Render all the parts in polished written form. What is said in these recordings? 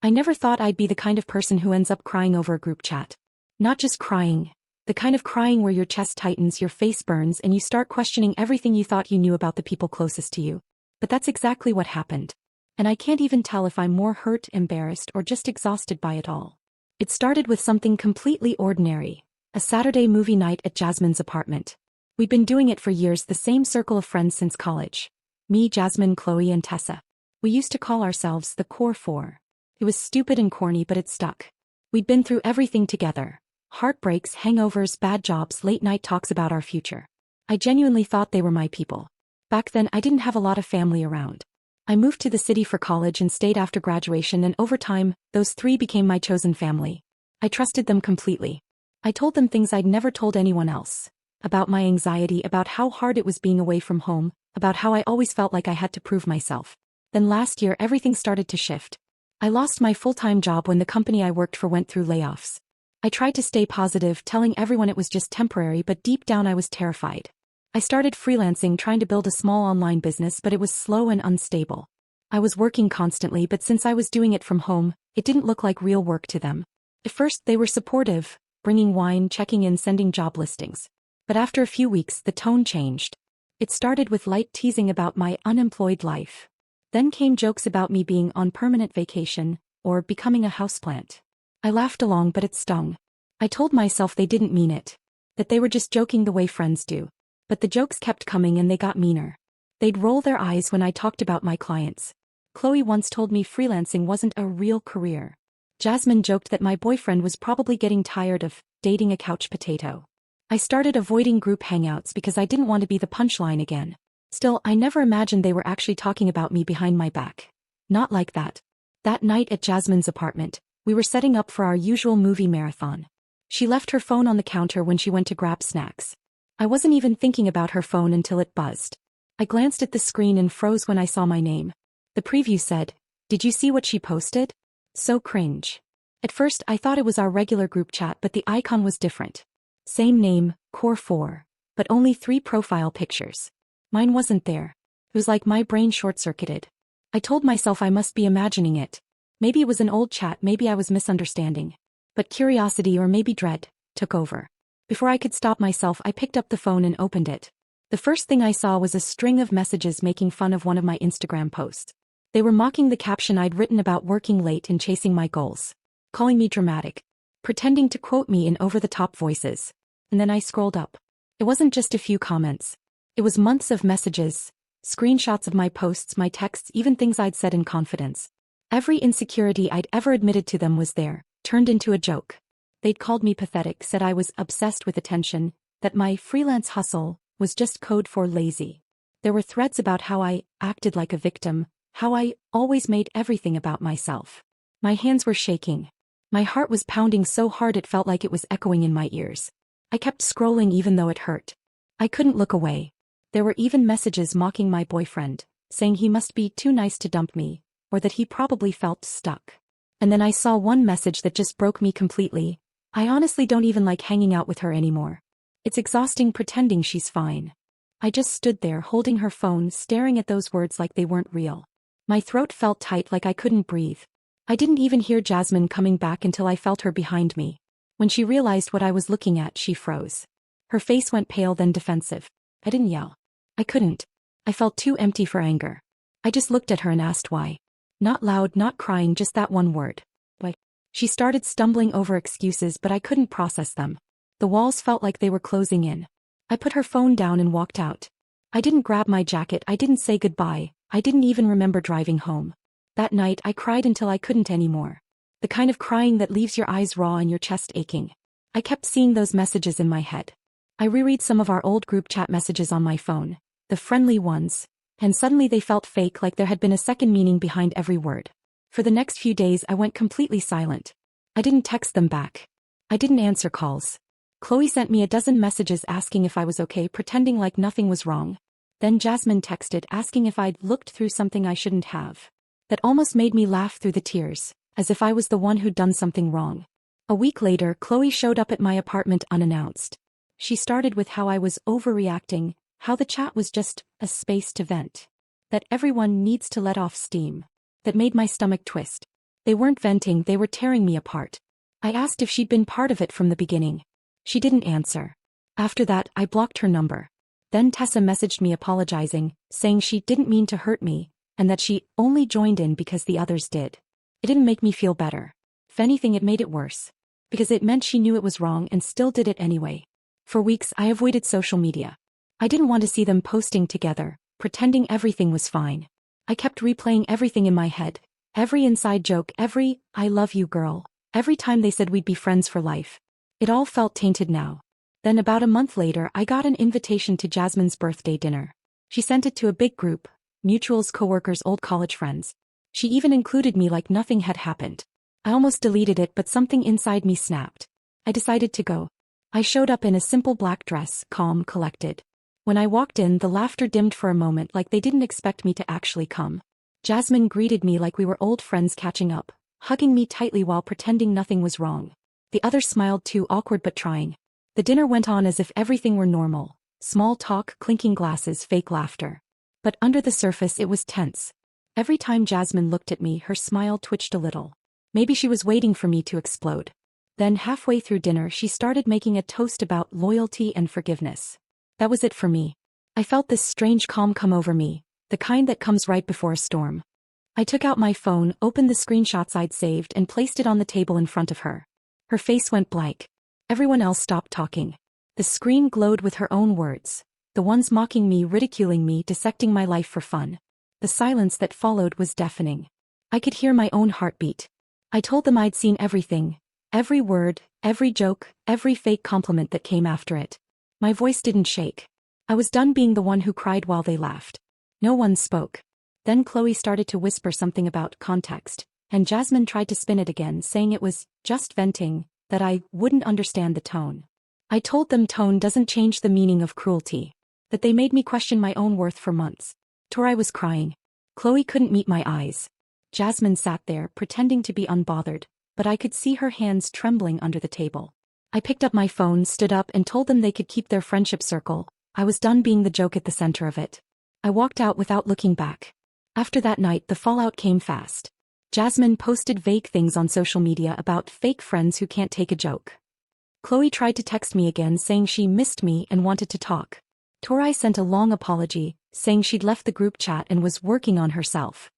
I never thought I'd be the kind of person who ends up crying over a group chat. Not just crying. The kind of crying where your chest tightens, your face burns, and you start questioning everything you thought you knew about the people closest to you. But that's exactly what happened. And I can't even tell if I'm more hurt, embarrassed, or just exhausted by it all. It started with something completely ordinary. A Saturday movie night at Jasmine's apartment. We'd been doing it for years, the same circle of friends since college. Me, Jasmine, Chloe, and Tessa. We used to call ourselves the Core Four. It was stupid and corny, but it stuck. We'd been through everything together. Heartbreaks, hangovers, bad jobs, late-night talks about our future. I genuinely thought they were my people. Back then, I didn't have a lot of family around. I moved to the city for college and stayed after graduation, and over time, those three became my chosen family. I trusted them completely. I told them things I'd never told anyone else. About my anxiety, about how hard it was being away from home, about how I always felt like I had to prove myself. Then last year, everything started to shift. I lost my full-time job when the company I worked for went through layoffs. I tried to stay positive, telling everyone it was just temporary, but deep down I was terrified. I started freelancing, trying to build a small online business, but it was slow and unstable. I was working constantly, but since I was doing it from home, it didn't look like real work to them. At first, they were supportive, bringing wine, checking in, sending job listings. But after a few weeks, the tone changed. It started with light teasing about my unemployed life. Then came jokes about me being on permanent vacation, or becoming a houseplant. I laughed along, but it stung. I told myself they didn't mean it. That they were just joking the way friends do. But the jokes kept coming and they got meaner. They'd roll their eyes when I talked about my clients. Chloe once told me freelancing wasn't a real career. Jasmine joked that my boyfriend was probably getting tired of dating a couch potato. I started avoiding group hangouts because I didn't want to be the punchline again. Still, I never imagined they were actually talking about me behind my back. Not like that. That night at Jasmine's apartment, we were setting up for our usual movie marathon. She left her phone on the counter when she went to grab snacks. I wasn't even thinking about her phone until it buzzed. I glanced at the screen and froze when I saw my name. The preview said, "Did you see what she posted?" So cringe. At first I thought it was our regular group chat, but the icon was different. Same name, Core 4, but only 3 profile pictures. Mine wasn't there. It was like my brain short-circuited. I told myself I must be imagining it. Maybe it was an old chat, maybe I was misunderstanding. But curiosity, or maybe dread, took over. Before I could stop myself, I picked up the phone and opened it. The first thing I saw was a string of messages making fun of one of my Instagram posts. They were mocking the caption I'd written about working late and chasing my goals. Calling me dramatic. Pretending to quote me in over-the-top voices. And then I scrolled up. It wasn't just a few comments. It was months of messages, screenshots of my posts, my texts, even things I'd said in confidence. Every insecurity I'd ever admitted to them was there, turned into a joke. They'd called me pathetic, said I was obsessed with attention, that my freelance hustle was just code for lazy. There were threads about how I acted like a victim, how I always made everything about myself. My hands were shaking. My heart was pounding so hard it felt like it was echoing in my ears. I kept scrolling even though it hurt. I couldn't look away. There were even messages mocking my boyfriend, saying he must be too nice to dump me, or that he probably felt stuck. And then I saw one message that just broke me completely. "I honestly don't even like hanging out with her anymore. It's exhausting pretending she's fine." I just stood there holding her phone, staring at those words like they weren't real. My throat felt tight, like I couldn't breathe. I didn't even hear Jasmine coming back until I felt her behind me. When she realized what I was looking at, she froze. Her face went pale, then defensive. I didn't yell. I couldn't. I felt too empty for anger. I just looked at her and asked why. Not loud, not crying, just that one word. Why? She started stumbling over excuses, but I couldn't process them. The walls felt like they were closing in. I put her phone down and walked out. I didn't grab my jacket, I didn't say goodbye, I didn't even remember driving home. That night I cried until I couldn't anymore. The kind of crying that leaves your eyes raw and your chest aching. I kept seeing those messages in my head. I reread some of our old group chat messages on my phone, the friendly ones, and suddenly they felt fake, like there had been a second meaning behind every word. For the next few days I went completely silent. I didn't text them back. I didn't answer calls. Chloe sent me a dozen messages asking if I was okay, pretending like nothing was wrong. Then Jasmine texted asking if I'd looked through something I shouldn't have. That almost made me laugh through the tears, as if I was the one who'd done something wrong. A week later, Chloe showed up at my apartment unannounced. She started with how I was overreacting, how the chat was just a space to vent. That everyone needs to let off steam. That made my stomach twist. They weren't venting, they were tearing me apart. I asked if she'd been part of it from the beginning. She didn't answer. After that, I blocked her number. Then Tessa messaged me apologizing, saying she didn't mean to hurt me, and that she only joined in because the others did. It didn't make me feel better. If anything, it made it worse. Because it meant she knew it was wrong and still did it anyway. For weeks, I avoided social media. I didn't want to see them posting together, pretending everything was fine. I kept replaying everything in my head. Every inside joke, every "I love you girl," every time they said we'd be friends for life. It all felt tainted now. Then about a month later, I got an invitation to Jasmine's birthday dinner. She sent it to a big group, mutuals, coworkers, old college friends. She even included me like nothing had happened. I almost deleted it, but something inside me snapped. I decided to go. I showed up in a simple black dress, calm, collected. When I walked in, the laughter dimmed for a moment, like they didn't expect me to actually come. Jasmine greeted me like we were old friends catching up, hugging me tightly while pretending nothing was wrong. The others smiled too, awkward but trying. The dinner went on as if everything were normal. Small talk, clinking glasses, fake laughter. But under the surface it was tense. Every time Jasmine looked at me, her smile twitched a little. Maybe she was waiting for me to explode. Then halfway through dinner she started making a toast about loyalty and forgiveness. That was it for me. I felt this strange calm come over me, the kind that comes right before a storm. I took out my phone, opened the screenshots I'd saved, and placed it on the table in front of her. Her face went blank. Everyone else stopped talking. The screen glowed with her own words. The ones mocking me, ridiculing me, dissecting my life for fun. The silence that followed was deafening. I could hear my own heartbeat. I told them I'd seen everything. Every word, every joke, every fake compliment that came after it. My voice didn't shake. I was done being the one who cried while they laughed. No one spoke. Then Chloe started to whisper something about context, and Jasmine tried to spin it again, saying it was just venting, that I wouldn't understand the tone. I told them tone doesn't change the meaning of cruelty. That they made me question my own worth for months. Tori was crying. Chloe couldn't meet my eyes. Jasmine sat there, pretending to be unbothered, but I could see her hands trembling under the table. I picked up my phone, stood up, and told them they could keep their friendship circle. I was done being the joke at the center of it. I walked out without looking back. After that night, the fallout came fast. Jasmine posted vague things on social media about fake friends who can't take a joke. Chloe tried to text me again, saying she missed me and wanted to talk. Tori sent a long apology, saying she'd left the group chat and was working on herself.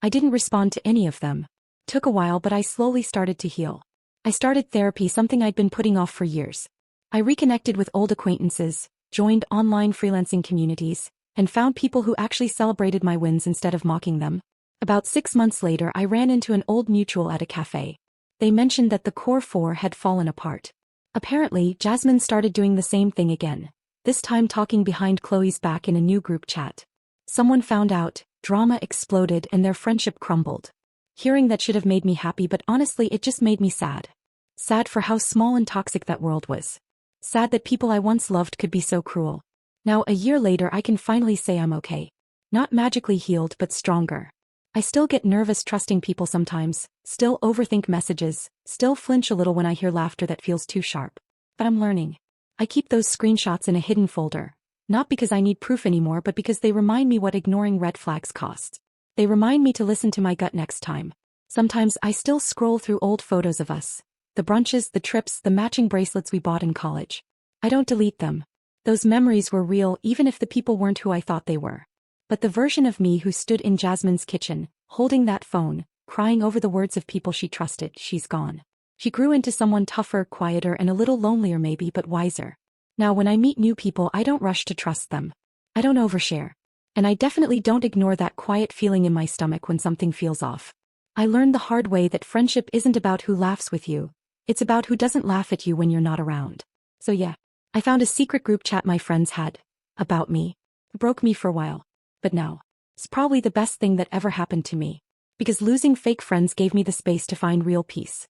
I didn't respond to any of them. Took a while, but I slowly started to heal. I started therapy, something I'd been putting off for years. I reconnected with old acquaintances, joined online freelancing communities, and found people who actually celebrated my wins instead of mocking them. About 6 months later, I ran into an old mutual at a cafe. They mentioned that the core four had fallen apart. Apparently, Jasmine started doing the same thing again, this time talking behind Chloe's back in a new group chat. Someone found out, drama exploded, and their friendship crumbled. Hearing that should have made me happy, but honestly it just made me sad. Sad for how small and toxic that world was. Sad that people I once loved could be so cruel. Now, a year later, I can finally say I'm okay. Not magically healed, but stronger. I still get nervous trusting people sometimes, still overthink messages, still flinch a little when I hear laughter that feels too sharp. But I'm learning. I keep those screenshots in a hidden folder. Not because I need proof anymore, but because they remind me what ignoring red flags costs. They remind me to listen to my gut next time. Sometimes I still scroll through old photos of us. The brunches, the trips, the matching bracelets we bought in college. I don't delete them. Those memories were real, even if the people weren't who I thought they were. But the version of me who stood in Jasmine's kitchen, holding that phone, crying over the words of people she trusted, she's gone. She grew into someone tougher, quieter, and a little lonelier maybe, but wiser. Now when I meet new people, I don't rush to trust them. I don't overshare. And I definitely don't ignore that quiet feeling in my stomach when something feels off. I learned the hard way that friendship isn't about who laughs with you. It's about who doesn't laugh at you when you're not around. So yeah, I found a secret group chat my friends had. About me. It broke me for a while. But now, it's probably the best thing that ever happened to me. Because losing fake friends gave me the space to find real peace.